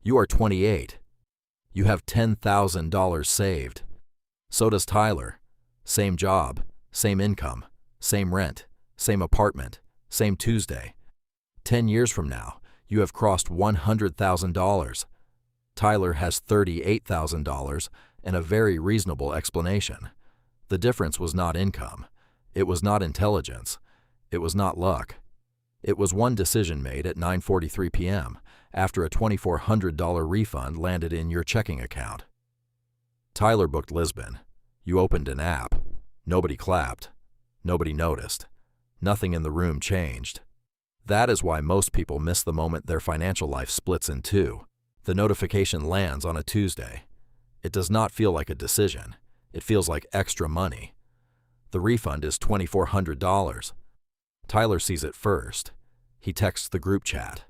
You are 28. You have $10,000 saved. So does Tyler. Same job, same income, same rent, same apartment, same Tuesday. 10 years from now, you have crossed $100,000. Tyler has $38,000 and a very reasonable explanation. The difference was not income. It was not intelligence. It was not luck. It was one decision made at 9:43 p.m. after a $2,400 refund landed in your checking account. Tyler booked Lisbon. You opened an app. Nobody clapped. Nobody noticed. Nothing in the room changed. That is why most people miss the moment their financial life splits in two. The notification lands on a Tuesday. It does not feel like a decision. It feels like extra money. The refund is $2,400. Tyler sees it first. He texts the group chat.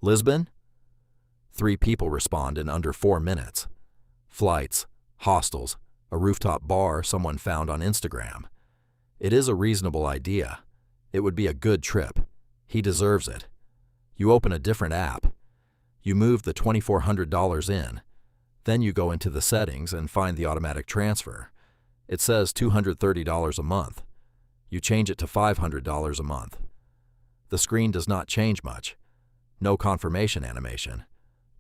Lisbon? 3 people respond in under 4 minutes. Flights, hostels, a rooftop bar someone found on Instagram. It is a reasonable idea. It would be a good trip. He deserves it. You open a different app. You move the $2,400 in. Then you go into the settings and find the automatic transfer. It says $230 a month. You change it to $500 a month. The screen does not change much. No confirmation animation.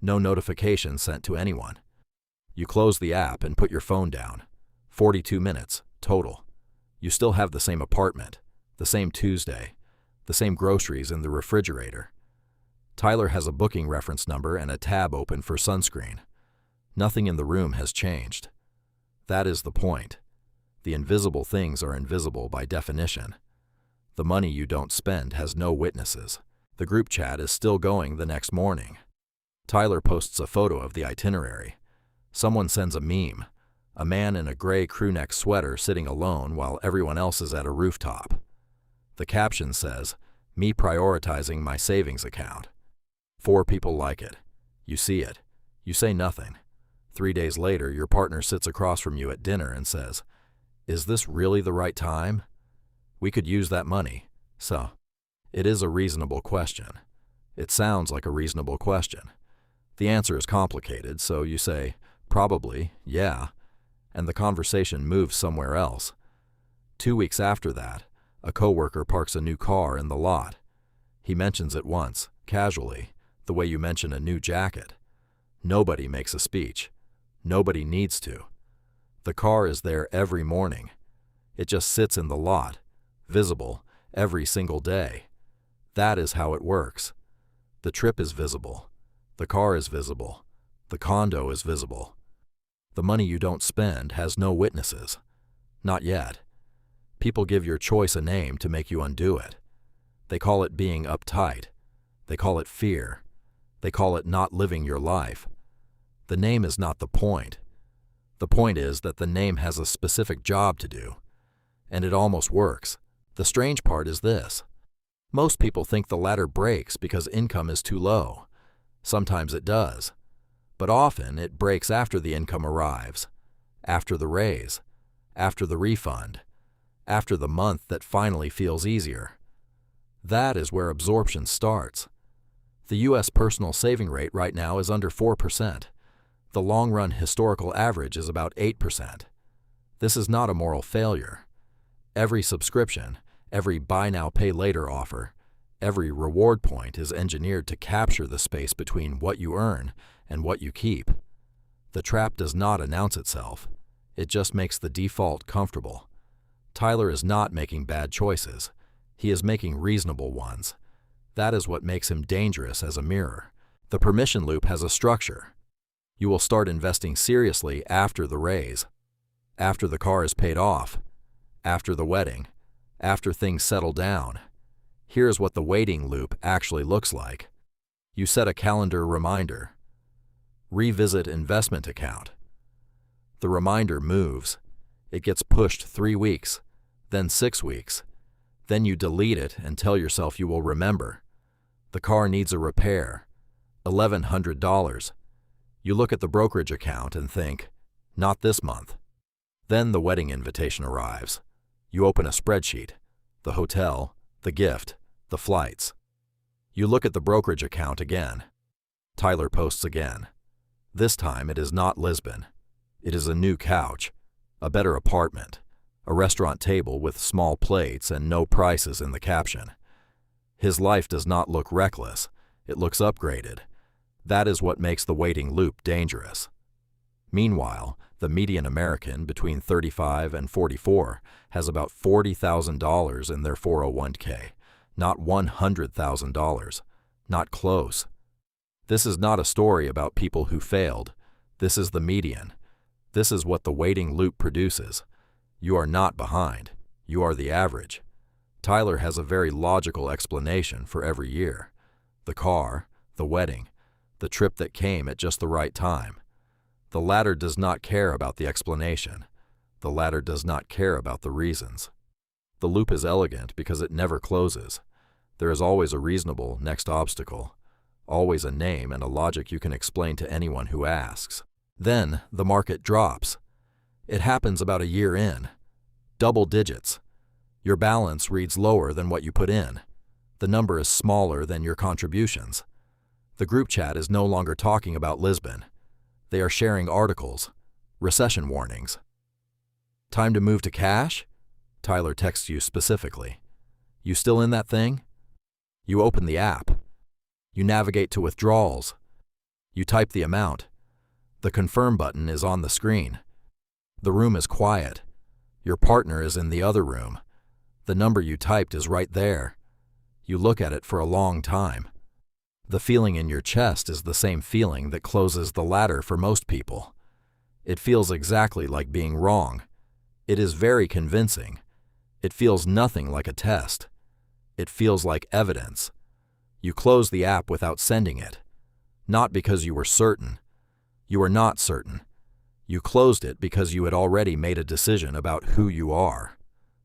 No notification sent to anyone. You close the app and put your phone down. 42 minutes, total. You still have the same apartment, the same Tuesday, the same groceries in the refrigerator. Tyler has a booking reference number and a tab open for sunscreen. Nothing in the room has changed. That is the point. The invisible things are invisible by definition. The money you don't spend has no witnesses. The group chat is still going the next morning. Tyler posts a photo of the itinerary. Someone sends a meme. A man in a gray crewneck sweater sitting alone while everyone else is at a rooftop. The caption says, "Me prioritizing my savings account." 4 people like it. You see it. You say nothing. 3 days later, your partner sits across from you at dinner and says, "Is this really the right time? We could use that money." So, it is a reasonable question. It sounds like a reasonable question. The answer is complicated, so you say, "Probably, yeah," and the conversation moves somewhere else. 2 weeks after that, a coworker parks a new car in the lot. He mentions it once, casually, the way you mention a new jacket. Nobody makes a speech. Nobody needs to. The car is there every morning. It just sits in the lot, visible, every single day. That is how it works. The trip is visible. The car is visible. The condo is visible. The money you don't spend has no witnesses. Not yet. People give your choice a name to make you undo it. They call it being uptight. They call it fear. They call it not living your life. The name is not the point. The point is that the name has a specific job to do. And it almost works. The strange part is this. Most people think the ladder breaks because income is too low. Sometimes it does. But often it breaks after the income arrives, after the raise, after the refund, after the month that finally feels easier. That is where absorption starts. The U.S. personal saving rate right now is under 4%. The long-run historical average is about 8%. This is not a moral failure. Every subscription, every buy now, pay later offer, every reward point is engineered to capture the space between what you earn and what you keep. The trap does not announce itself. It just makes the default comfortable. Tyler is not making bad choices. He is making reasonable ones. That is what makes him dangerous as a mirror. The permission loop has a structure. You will start investing seriously after the raise, after the car is paid off, after the wedding, after things settle down. Here's what the waiting loop actually looks like. You set a calendar reminder. Revisit investment account. The reminder moves. It gets pushed 3 weeks, then 6 weeks. Then you delete it and tell yourself you will remember. The car needs a repair. $1,100. You look at the brokerage account and think, not this month. Then the wedding invitation arrives. You open a spreadsheet. The hotel, the gift, the flights. You look at the brokerage account again. Tyler posts again. This time it is not Lisbon. It is a new couch, a better apartment, a restaurant table with small plates and no prices in the caption. His life does not look reckless, it looks upgraded. That is what makes the waiting loop dangerous. Meanwhile, the median American between 35 and 44 has about $40,000 in their 401k, not $100,000, not close. This is not a story about people who failed. This is the median. This is what the waiting loop produces. You are not behind. You are the average. Tyler has a very logical explanation for every year. The car, the wedding, the trip that came at just the right time. The latter does not care about the explanation. The latter does not care about the reasons. The loop is elegant because it never closes. There is always a reasonable next obstacle, always a name and a logic you can explain to anyone who asks. Then the market drops. It happens about a year in. Double digits. Your balance reads lower than what you put in. The number is smaller than your contributions. The group chat is no longer talking about Lisbon. They are sharing articles, recession warnings. Time to move to cash? Tyler texts you specifically. You still in that thing? You open the app. You navigate to withdrawals. You type the amount. The confirm button is on the screen. The room is quiet. Your partner is in the other room. The number you typed is right there. You look at it for a long time. The feeling in your chest is the same feeling that closes the ladder for most people. It feels exactly like being wrong. It is very convincing. It feels nothing like a test. It feels like evidence. You close the app without sending it. Not because you were certain. You were not certain. You closed it because you had already made a decision about who you are.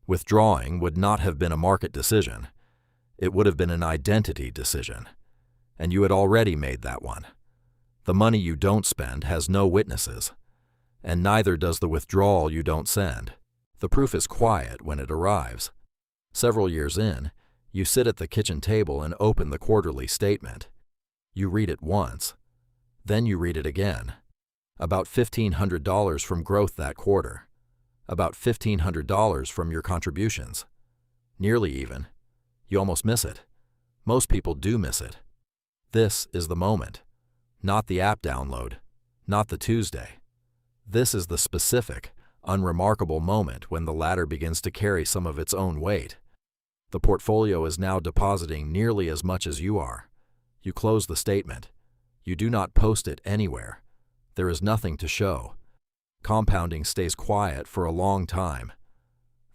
Withdrawing would not have been a market decision. It would have been an identity decision. And you had already made that one. The money you don't spend has no witnesses. And neither does the withdrawal you don't send. The proof is quiet when it arrives. Several years in, you sit at the kitchen table and open the quarterly statement. You read it once. Then you read it again. About $1,500 from growth that quarter. About $1,500 from your contributions. Nearly even. You almost miss it. Most people do miss it. This is the moment. Not the app download. Not the Tuesday. This is the specific, unremarkable moment when the ladder begins to carry some of its own weight. The portfolio is now depositing nearly as much as you are. You close the statement. You do not post it anywhere. There is nothing to show. Compounding stays quiet for a long time.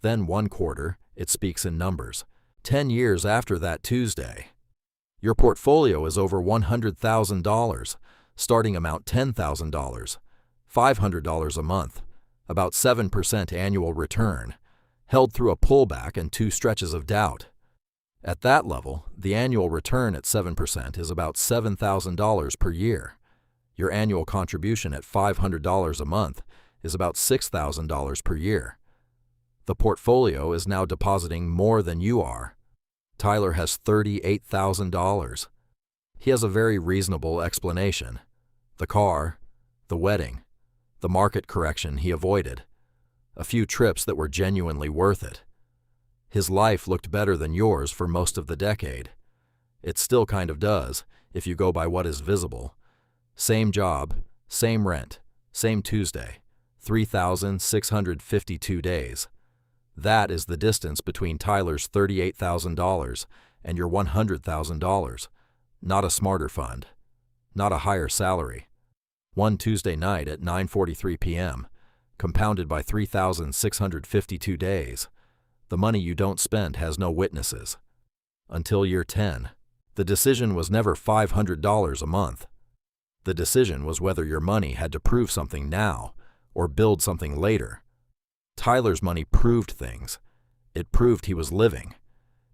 Then one quarter, it speaks in numbers. 10 years after that Tuesday. Your portfolio is over $100,000, starting amount $10,000, $500 a month, about 7% annual return, held through a pullback and 2 stretches of doubt. At that level, the annual return at 7% is about $7,000 per year. Your annual contribution at $500 a month is about $6,000 per year. The portfolio is now depositing more than you are. Tyler has $38,000. He has a very reasonable explanation. The car, the wedding, the market correction he avoided, a few trips that were genuinely worth it. His life looked better than yours for most of the decade. It still kind of does, if you go by what is visible. Same job, same rent, same Tuesday, 3,652 days. That is the distance between Tyler's $38,000 and your $100,000. Not a smarter fund. Not a higher salary. One Tuesday night at 9:43 p.m., compounded by 3,652 days. The money you don't spend has no witnesses. Until year 10. The decision was never $500 a month. The decision was whether your money had to prove something now or build something later. Tyler's money proved things. It proved he was living.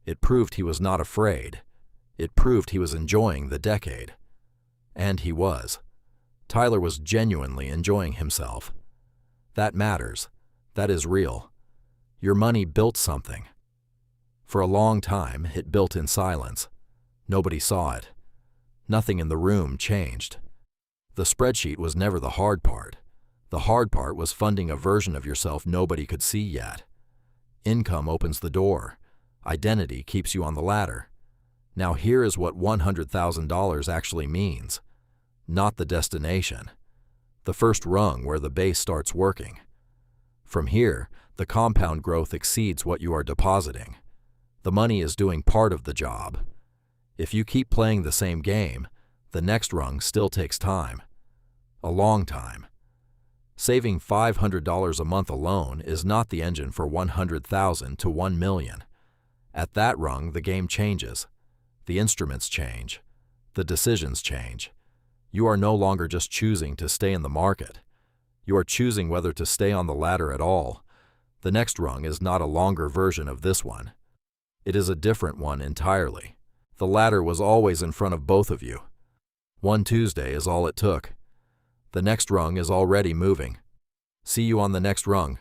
It proved he was not afraid. It proved he was enjoying the decade. And he was. Tyler was genuinely enjoying himself. That matters. That is real. Your money built something. For a long time, it built in silence. Nobody saw it. Nothing in the room changed. The spreadsheet was never the hard part. The hard part was funding a version of yourself nobody could see yet. Income opens the door. Identity keeps you on the ladder. Now here is what $100,000 actually means. Not the destination. The first rung where the base starts working. From here, the compound growth exceeds what you are depositing. The money is doing part of the job. If you keep playing the same game, the next rung still takes time. A long time. Saving $500 a month alone is not the engine for $100,000 to $1 million. At that rung, the game changes. The instruments change. The decisions change. You are no longer just choosing to stay in the market. You are choosing whether to stay on the ladder at all. The next rung is not a longer version of this one. It is a different one entirely. The ladder was always in front of both of you. One Tuesday is all it took. The next rung is already moving. See you on the next rung.